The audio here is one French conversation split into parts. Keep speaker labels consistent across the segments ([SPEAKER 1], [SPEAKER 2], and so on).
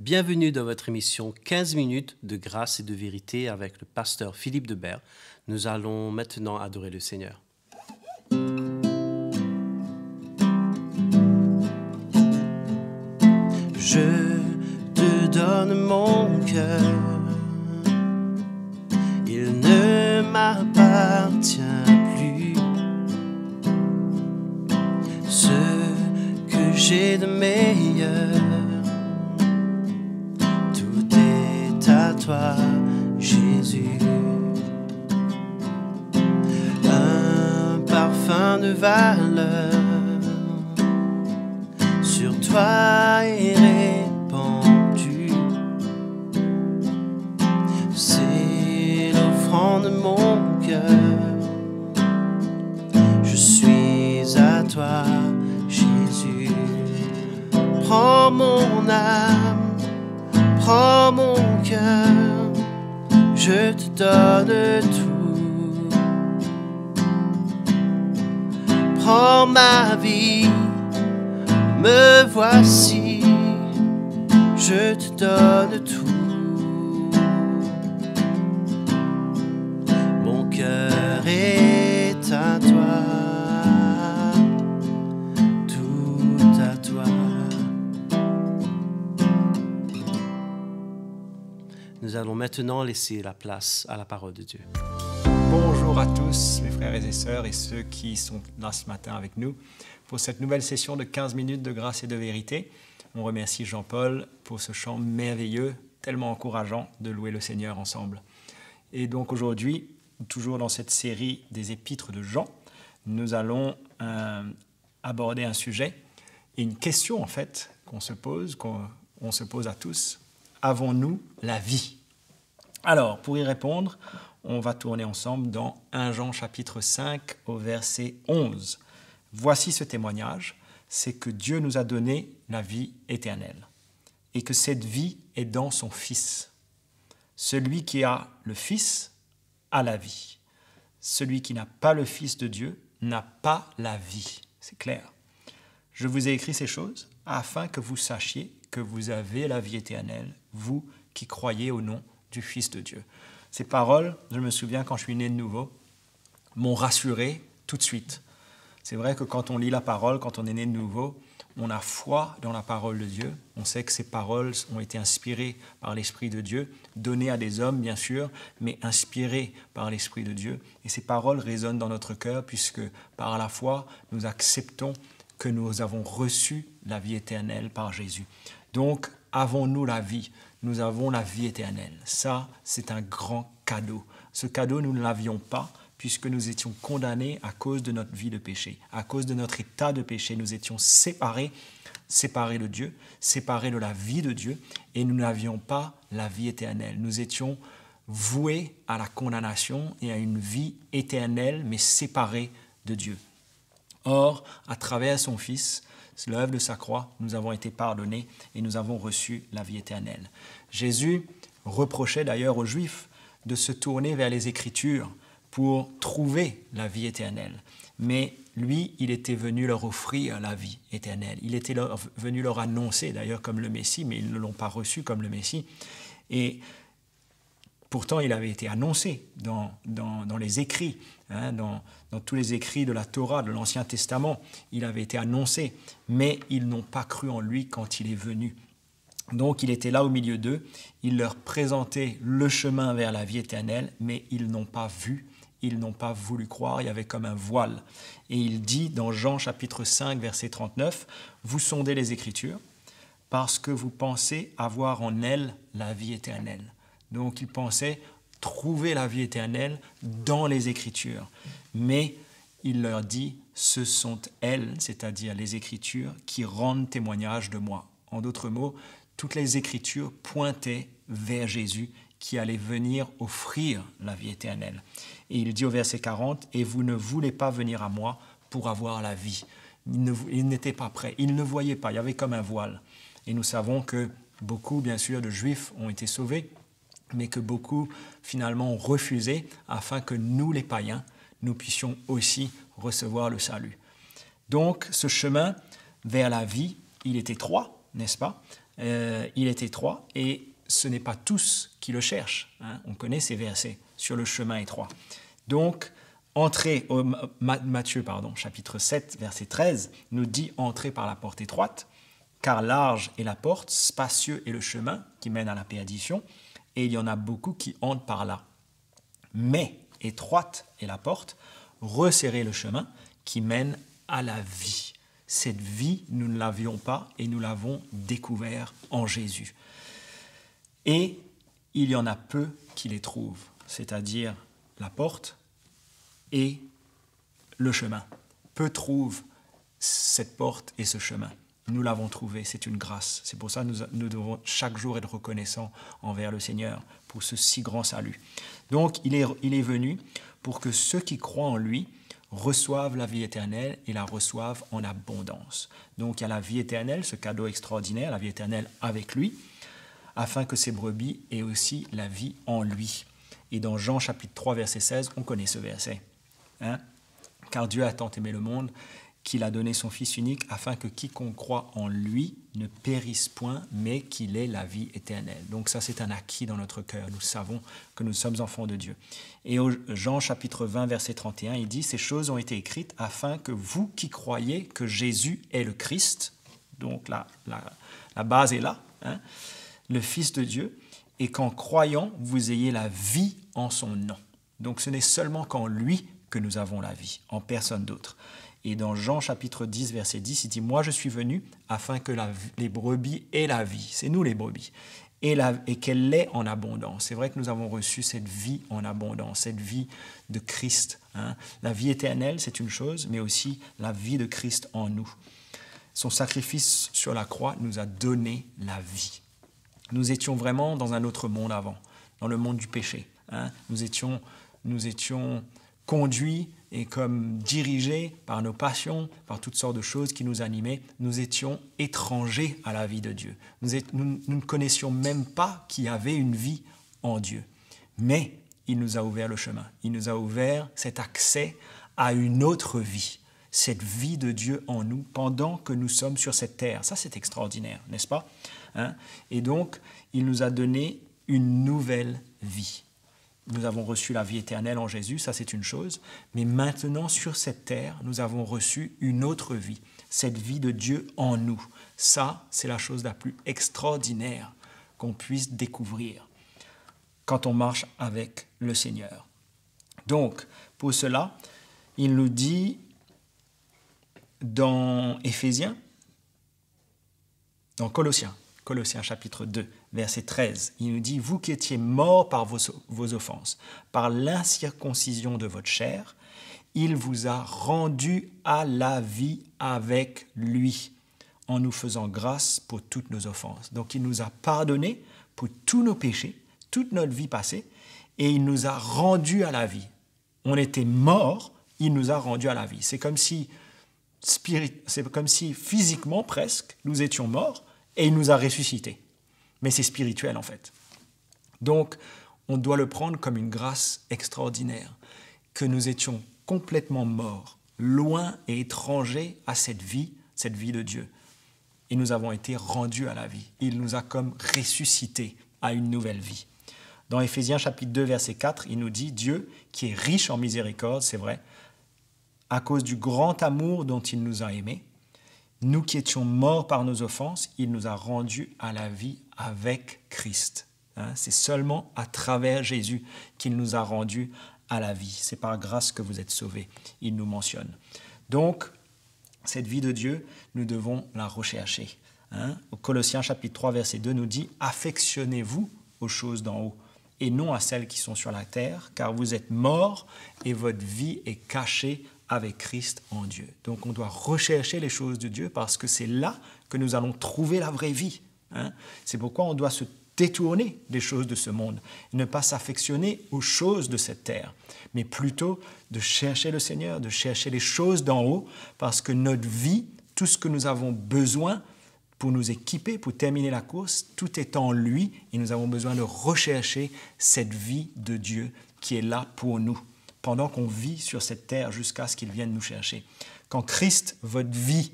[SPEAKER 1] Bienvenue dans votre émission 15 minutes de grâce et de vérité avec le pasteur Philippe Debert. Nous allons maintenant adorer le Seigneur. Je te donne mon cœur, il ne m'appartient plus. Ce que j'ai de meilleur, tout est à toi, Jésus. Un parfum de valeur sur toi est répandu. C'est l'offrande de mon cœur. Je suis à toi, Jésus. Prends mon âme, prends mon cœur, je te donne tout. Prends ma vie, me voici, je te donne tout. Mon cœur est à toi, tout à toi. Nous allons maintenant laisser la place à la parole de Dieu.
[SPEAKER 2] Bonjour à tous, mes frères et sœurs et ceux qui sont là ce matin avec nous pour cette nouvelle session de 15 minutes de grâce et de vérité. On remercie Jean-Paul pour ce chant merveilleux, tellement encourageant de louer le Seigneur ensemble. Et donc aujourd'hui, toujours dans cette série des épîtres de Jean, nous allons aborder un sujet et une question en fait qu'on se pose à tous. Avons-nous la vie ? Alors, pour y répondre, on va tourner ensemble dans 1 Jean chapitre 5 au verset 11. Voici ce témoignage, c'est que Dieu nous a donné la vie éternelle et que cette vie est dans son Fils. Celui qui a le Fils a la vie. Celui qui n'a pas le Fils de Dieu n'a pas la vie. C'est clair. Je vous ai écrit ces choses afin que vous sachiez que vous avez la vie éternelle, vous qui croyez au nom du Fils de Dieu. Ces paroles, je me souviens quand je suis né de nouveau, m'ont rassuré tout de suite. C'est vrai que quand on lit la parole, quand on est né de nouveau, on a foi dans la parole de Dieu. On sait que ces paroles ont été inspirées par l'Esprit de Dieu, données à des hommes bien sûr, mais inspirées par l'Esprit de Dieu. Et ces paroles résonnent dans notre cœur puisque par la foi, nous acceptons que nous avons reçu la vie éternelle par Jésus. Donc, avons-nous la vie ? Nous avons la vie éternelle. Ça, c'est un grand cadeau. Ce cadeau, nous ne l'avions pas puisque nous étions condamnés à cause de notre vie de péché. À cause de notre état de péché, nous étions séparés de Dieu, séparés de la vie de Dieu et nous n'avions pas la vie éternelle. Nous étions voués à la condamnation et à une vie éternelle mais séparés de Dieu. Or, à travers son Fils, l'œuvre de sa croix, nous avons été pardonnés et nous avons reçu la vie éternelle. Jésus reprochait d'ailleurs aux Juifs de se tourner vers les Écritures pour trouver la vie éternelle. Mais lui, il était venu leur offrir la vie éternelle. Il était venu leur annoncer d'ailleurs comme le Messie, mais ils ne l'ont pas reçu comme le Messie. Et pourtant, il avait été annoncé dans les écrits, dans tous les écrits de la Torah, de l'Ancien Testament. Il avait été annoncé, mais ils n'ont pas cru en lui quand il est venu. Donc, il était là au milieu d'eux. Il leur présentait le chemin vers la vie éternelle, mais ils n'ont pas vu, ils n'ont pas voulu croire. Il y avait comme un voile. Et il dit dans Jean chapitre 5, verset 39, « Vous sondez les Écritures parce que vous pensez avoir en elles la vie éternelle. » Donc, il pensait trouver la vie éternelle dans les Écritures. Mais il leur dit, ce sont elles, c'est-à-dire les Écritures, qui rendent témoignage de moi. En d'autres mots, toutes les Écritures pointaient vers Jésus qui allait venir offrir la vie éternelle. Et il dit au verset 40, « Et vous ne voulez pas venir à moi pour avoir la vie. » Ils n'étaient pas prêts, ils ne voyaient pas, il y avait comme un voile. Et nous savons que beaucoup, bien sûr, de Juifs ont été sauvés, mais que beaucoup, finalement, ont refusé afin que nous, les païens, nous puissions aussi recevoir le salut. Donc, ce chemin vers la vie, il est étroit, n'est-ce pas ? il est étroit et ce n'est pas tous qui le cherchent. On connaît ces versets sur le chemin étroit. Donc, Matthieu, chapitre 7, verset 13, nous dit « Entrez par la porte étroite, car large est la porte, spacieux est le chemin qui mène à la perdition, et il y en a beaucoup qui entrent par là. Mais étroite est la porte, resserrez le chemin qui mène à la vie. » Cette vie, nous ne l'avions pas et nous l'avons découvert en Jésus. Et il y en a peu qui les trouvent, c'est-à-dire la porte et le chemin. Peu trouvent cette porte et ce chemin. Nous l'avons trouvé, c'est une grâce. C'est pour ça que nous devons chaque jour être reconnaissants envers le Seigneur pour ce si grand salut. Donc, il est venu pour que ceux qui croient en lui reçoivent la vie éternelle et la reçoivent en abondance. Donc, il y a la vie éternelle, ce cadeau extraordinaire, la vie éternelle avec lui, afin que ces brebis aient aussi la vie en lui. Et dans Jean chapitre 3, verset 16, on connaît ce verset. Car Dieu a tant aimé le monde qu'il a donné son Fils unique afin que quiconque croit en lui ne périsse point, mais qu'il ait la vie éternelle. Donc ça, c'est un acquis dans notre cœur. Nous savons que nous sommes enfants de Dieu. Et au Jean chapitre 20, verset 31, il dit « Ces choses ont été écrites afin que vous qui croyez que Jésus est le Christ, donc la base est là, le Fils de Dieu, et qu'en croyant, vous ayez la vie en son nom. » Donc ce n'est seulement qu'en lui que nous avons la vie, en personne d'autre. Et dans Jean chapitre 10, verset 10, il dit « Moi je suis venu afin que les brebis aient la vie. » C'est nous les brebis. Et qu'elle l'ait en abondance. C'est vrai que nous avons reçu cette vie en abondance, cette vie de Christ. La vie éternelle, c'est une chose, mais aussi la vie de Christ en nous. Son sacrifice sur la croix nous a donné la vie. Nous étions vraiment dans un autre monde avant, dans le monde du péché. Nous étions conduits et comme dirigés par nos passions, par toutes sortes de choses qui nous animaient. Nous étions étrangers à la vie de Dieu. Nous ne connaissions même pas qu'il y avait une vie en Dieu. Mais il nous a ouvert le chemin. Il nous a ouvert cet accès à une autre vie, cette vie de Dieu en nous pendant que nous sommes sur cette terre. Ça, c'est extraordinaire, n'est-ce pas? Et donc, il nous a donné une nouvelle vie. Nous avons reçu la vie éternelle en Jésus, ça c'est une chose. Mais maintenant, sur cette terre, nous avons reçu une autre vie, cette vie de Dieu en nous. Ça, c'est la chose la plus extraordinaire qu'on puisse découvrir quand on marche avec le Seigneur. Donc, pour cela, il nous dit dans Colossiens chapitre 2, verset 13, il nous dit « Vous qui étiez morts par vos offenses, par l'incirconcision de votre chair, il vous a rendus à la vie avec lui, en nous faisant grâce pour toutes nos offenses. » Donc il nous a pardonné pour tous nos péchés, toute notre vie passée, et il nous a rendus à la vie. On était morts, il nous a rendus à la vie. C'est comme si physiquement presque, nous étions morts, et il nous a ressuscités. Mais c'est spirituel en fait. Donc, on doit le prendre comme une grâce extraordinaire, que nous étions complètement morts, loin et étrangers à cette vie de Dieu. Et nous avons été rendus à la vie. Il nous a comme ressuscités à une nouvelle vie. Dans Éphésiens chapitre 2, verset 4, il nous dit « Dieu, qui est riche en miséricorde, c'est vrai, à cause du grand amour dont il nous a aimés, nous qui étions morts par nos offenses, il nous a rendus à la vie avec Christ. » C'est seulement à travers Jésus qu'il nous a rendus à la vie. C'est par grâce que vous êtes sauvés, il nous mentionne. Donc, cette vie de Dieu, nous devons la rechercher. Au Colossiens chapitre 3, verset 2 nous dit « Affectionnez-vous aux choses d'en haut et non à celles qui sont sur la terre, car vous êtes morts et votre vie est cachée avec Christ en Dieu. » Donc on doit rechercher les choses de Dieu parce que c'est là que nous allons trouver la vraie vie. C'est pourquoi on doit se détourner des choses de ce monde, et ne pas s'affectionner aux choses de cette terre, mais plutôt de chercher le Seigneur, de chercher les choses d'en haut, parce que notre vie, tout ce que nous avons besoin pour nous équiper, pour terminer la course, tout est en lui, et nous avons besoin de rechercher cette vie de Dieu qui est là pour nous, pendant qu'on vit sur cette terre jusqu'à ce qu'il vienne nous chercher. Quand Christ, votre vie,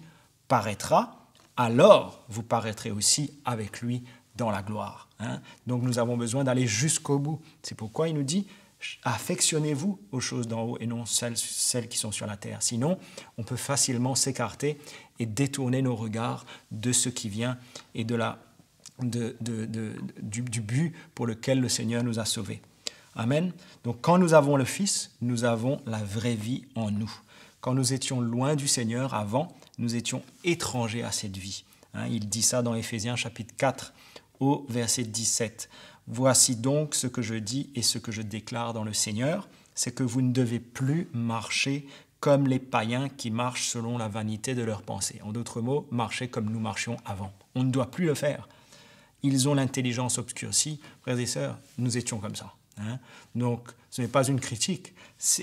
[SPEAKER 2] paraîtra, alors vous paraîtrez aussi avec lui dans la gloire. Donc nous avons besoin d'aller jusqu'au bout. C'est pourquoi il nous dit, affectionnez-vous aux choses d'en haut et non celles qui sont sur la terre. Sinon, on peut facilement s'écarter et détourner nos regards de ce qui vient et du but pour lequel le Seigneur nous a sauvés. Amen. Donc quand nous avons le Fils, nous avons la vraie vie en nous. Quand nous étions loin du Seigneur avant, nous étions étrangers à cette vie. Il dit ça dans Éphésiens chapitre 4 au verset 17. « Voici donc ce que je dis et ce que je déclare dans le Seigneur, c'est que vous ne devez plus marcher comme les païens qui marchent selon la vanité de leurs pensées. » En d'autres mots, marcher comme nous marchions avant. On ne doit plus le faire. Ils ont l'intelligence obscurcie. Frères et sœurs, nous étions comme ça. Donc, ce n'est pas une critique,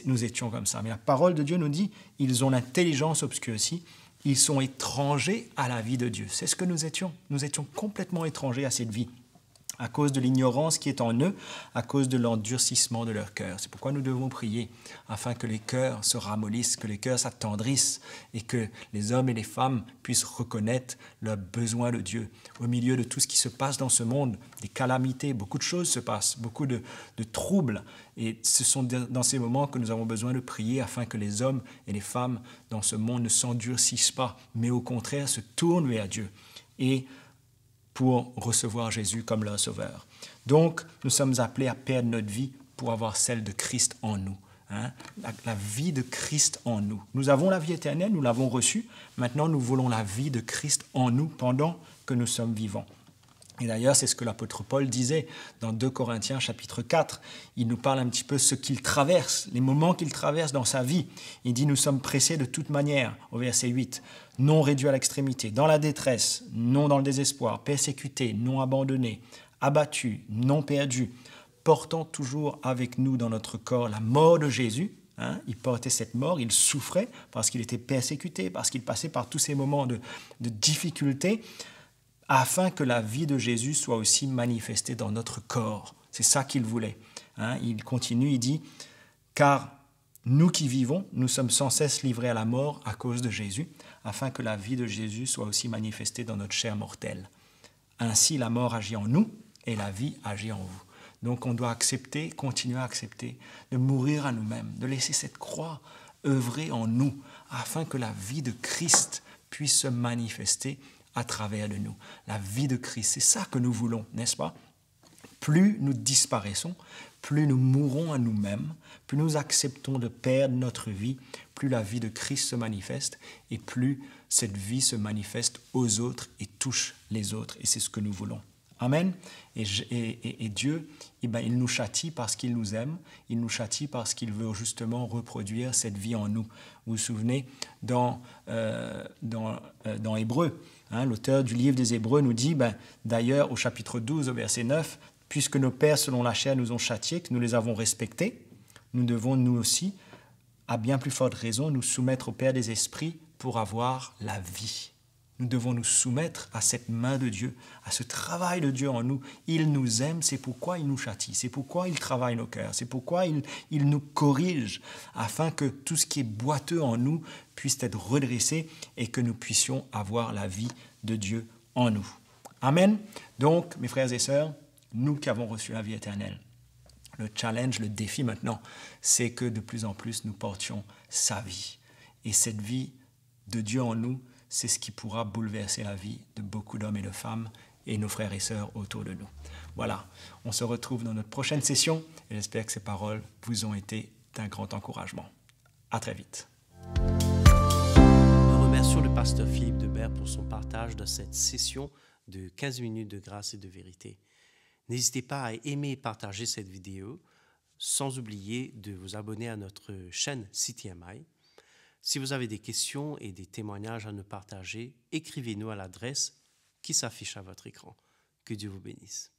[SPEAKER 2] nous étions comme ça. Mais la parole de Dieu nous dit, ils ont l'intelligence obscurcie, ils sont étrangers à la vie de Dieu. C'est ce que nous étions. Nous étions complètement étrangers à cette vie, à cause de l'ignorance qui est en eux, à cause de l'endurcissement de leur cœur. C'est pourquoi nous devons prier, afin que les cœurs se ramollissent, que les cœurs s'attendrissent et que les hommes et les femmes puissent reconnaître leur besoin de Dieu. Au milieu de tout ce qui se passe dans ce monde, des calamités, beaucoup de choses se passent, beaucoup de troubles. Et ce sont dans ces moments que nous avons besoin de prier afin que les hommes et les femmes dans ce monde ne s'endurcissent pas, mais au contraire se tournent vers Dieu et pour recevoir Jésus comme leur sauveur. Donc, nous sommes appelés à perdre notre vie pour avoir celle de Christ en nous. La vie de Christ en nous. Nous avons la vie éternelle, nous l'avons reçue. Maintenant, nous voulons la vie de Christ en nous pendant que nous sommes vivants. Et d'ailleurs, c'est ce que l'apôtre Paul disait dans 2 Corinthiens chapitre 4. Il nous parle un petit peu de ce qu'il traverse, les moments qu'il traverse dans sa vie. Il dit, nous sommes pressés de toute manière, au verset 8, non réduits à l'extrémité, dans la détresse, non dans le désespoir, persécutés, non abandonnés, abattus, non perdus, portant toujours avec nous dans notre corps la mort de Jésus. Il portait cette mort, il souffrait parce qu'il était persécuté, parce qu'il passait par tous ces moments de difficulté, afin que la vie de Jésus soit aussi manifestée dans notre corps. C'est ça qu'il voulait. Il continue, il dit, « Car nous qui vivons, nous sommes sans cesse livrés à la mort à cause de Jésus, afin que la vie de Jésus soit aussi manifestée dans notre chair mortelle. Ainsi, la mort agit en nous et la vie agit en vous. » Donc on doit accepter, continuer à accepter, de mourir à nous-mêmes, de laisser cette croix œuvrer en nous, afin que la vie de Christ puisse se manifester à travers de nous. La vie de Christ, c'est ça que nous voulons, n'est-ce pas? Plus nous disparaissons, plus nous mourrons à nous-mêmes, plus nous acceptons de perdre notre vie, plus la vie de Christ se manifeste et plus cette vie se manifeste aux autres et touche les autres. Et c'est ce que nous voulons. Amen. Et Dieu, il nous châtie parce qu'il nous aime, il nous châtie parce qu'il veut justement reproduire cette vie en nous. Vous vous souvenez, dans Hébreux, l'auteur du livre des Hébreux nous dit, d'ailleurs au chapitre 12, au verset 9, « Puisque nos pères selon la chair nous ont châtiés, que nous les avons respectés, nous devons nous aussi, à bien plus forte raison, nous soumettre au Père des esprits pour avoir la vie. » Nous devons nous soumettre à cette main de Dieu, à ce travail de Dieu en nous. Il nous aime, c'est pourquoi il nous châtie, c'est pourquoi il travaille nos cœurs, c'est pourquoi il nous corrige, afin que tout ce qui est boiteux en nous puisse être redressé et que nous puissions avoir la vie de Dieu en nous. Amen. Donc, mes frères et sœurs, nous qui avons reçu la vie éternelle, le challenge, le défi maintenant, c'est que de plus en plus nous portions sa vie. Et cette vie de Dieu en nous, c'est ce qui pourra bouleverser la vie de beaucoup d'hommes et de femmes et nos frères et sœurs autour de nous. Voilà, on se retrouve dans notre prochaine session et j'espère que ces paroles vous ont été d'un grand encouragement. À très vite.
[SPEAKER 1] Nous remercions le pasteur Philippe Debert pour son partage de cette session de 15 minutes de grâce et de vérité. N'hésitez pas à aimer et partager cette vidéo, sans oublier de vous abonner à notre chaîne CTMI. Si vous avez des questions et des témoignages à nous partager, écrivez-nous à l'adresse qui s'affiche à votre écran. Que Dieu vous bénisse.